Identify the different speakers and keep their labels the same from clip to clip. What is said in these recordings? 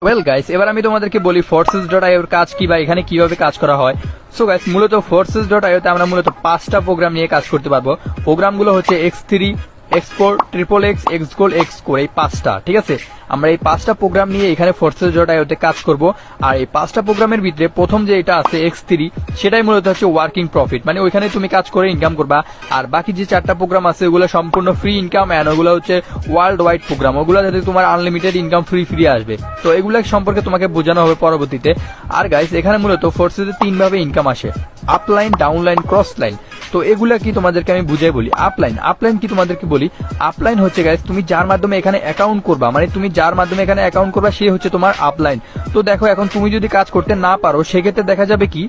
Speaker 1: Well guys, এবার আমি তোমাদেরকে বলি forces.io এর কাজ কি বা এখানে কিভাবে কাজ করা হয়। সো গাইস, মূলত forces.io তে আমরা মূলত 5টা প্রোগ্রাম নিয়ে কাজ করতে পারবো। প্রোগ্রামগুলো হচ্ছে X3, X4, XXX, Xgoal, Xcore, এই 5টা। ঠিক আছে, আমরা এই 5টা প্রোগ্রাম নিয়ে এখানে forces.io তে কাজ করব। আর এই 5টা প্রোগ্রামের ভিতরে প্রথম যে এটা আছে X3, সেটাই মূলত হচ্ছে ওয়ার্কিং প্রফিট, মানে ওইখানে তুমি কাজ করে ইনকাম করবা। আর বাকি যে 4টা প্রোগ্রাম আছে ওগুলো সম্পূর্ণ ফ্রি ইনকাম, এন্ড ওগুলো হচ্ছে ওয়ার্ল্ড ওয়াইড প্রোগ্রাম, ওগুলো যাতে তোমার আনলিমিটেড ইনকাম ফ্রি আসবে। তো এগুলো সম্পর্কে তোমাকে বোঝানো হবে পরবর্তীতে। আর গাইস, এখানে মূলত ফোর্সেস এ 3 ভাবে ইনকাম আসে: আপলাইন, ডাউনলাইন, ক্রস লাইন। তো এগুলা কি তোমাদেরকে আমি বুঝাই বলি। আপলাইন কি তোমাদেরকে বলি। আপলাইন হচ্ছে গাইস, তুমি যার মাধ্যমে এখানে অ্যাকাউন্ট করবা, মানে তুমি যার মাধ্যমে এখানে অ্যাকাউন্ট করবা সে হচ্ছে তোমার আপলাইন। তো দেখো, এখন তুমি যদি কাজ করতে না পারো, সেক্ষেত্রে দেখা যাবে কি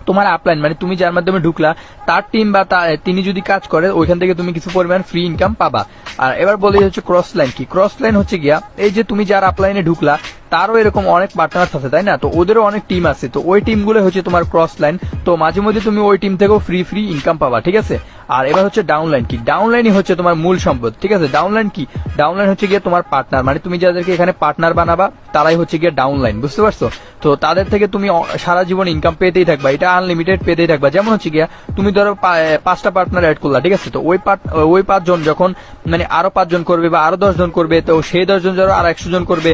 Speaker 1: তোমার আপলাইন মানে তুমি যার মাধ্যমে ঢুকলা তার টিম বা তিনি যদি কাজ করে, ওইখান থেকে তুমি কিছু পরিমাণ ফ্রি ইনকাম পাবা। আর এবার বলি হচ্ছে ক্রস লাইন কি। ক্রস লাইন হচ্ছে গিয়া, এই যে তুমি যার আপলাইনে ঢুকলা তারও এরকম অনেক পার্টনার্স আছে, তাই না? তো ওদেরও অনেক টিম আছে, তো ওই টিমগুলো হচ্ছে তোমার ক্রস লাইন। তো মাঝে মধ্যে তুমি ওই টিম থেকেও ফ্রি ইনকাম পাবা। ঠিক আছে, আর এবার হচ্ছে ডাউনলাইন কি। ডাউনলাইনই হচ্ছে তোমার মূল সম্পদ। ঠিক আছে, ডাউনলাইন কি? ডাউনলাইন হচ্ছে গিয়ে তোমার পার্টনার, মানে তুমি যাদেরকে এখানে পার্টনার বানাবা তারাই হচ্ছে গিয়ে ডাউনলাইন, বুঝতে পারছো? তো তাদের থেকে তুমি সারা জীবন ইনকাম পেতেই থাকবা, এটা আনলিমিটেড পেতেই থাকবা। যেমন হচ্ছে গিয়া, তুমি ধরো 5টা পার্টনার অ্যাড করলা, ঠিক আছে? তো ওই 5 জন যখন মানে আরো 5 জন করবে বা আরো 10 জন করবে, তো সেই 10 জন ধরো আর 100 জন করবে,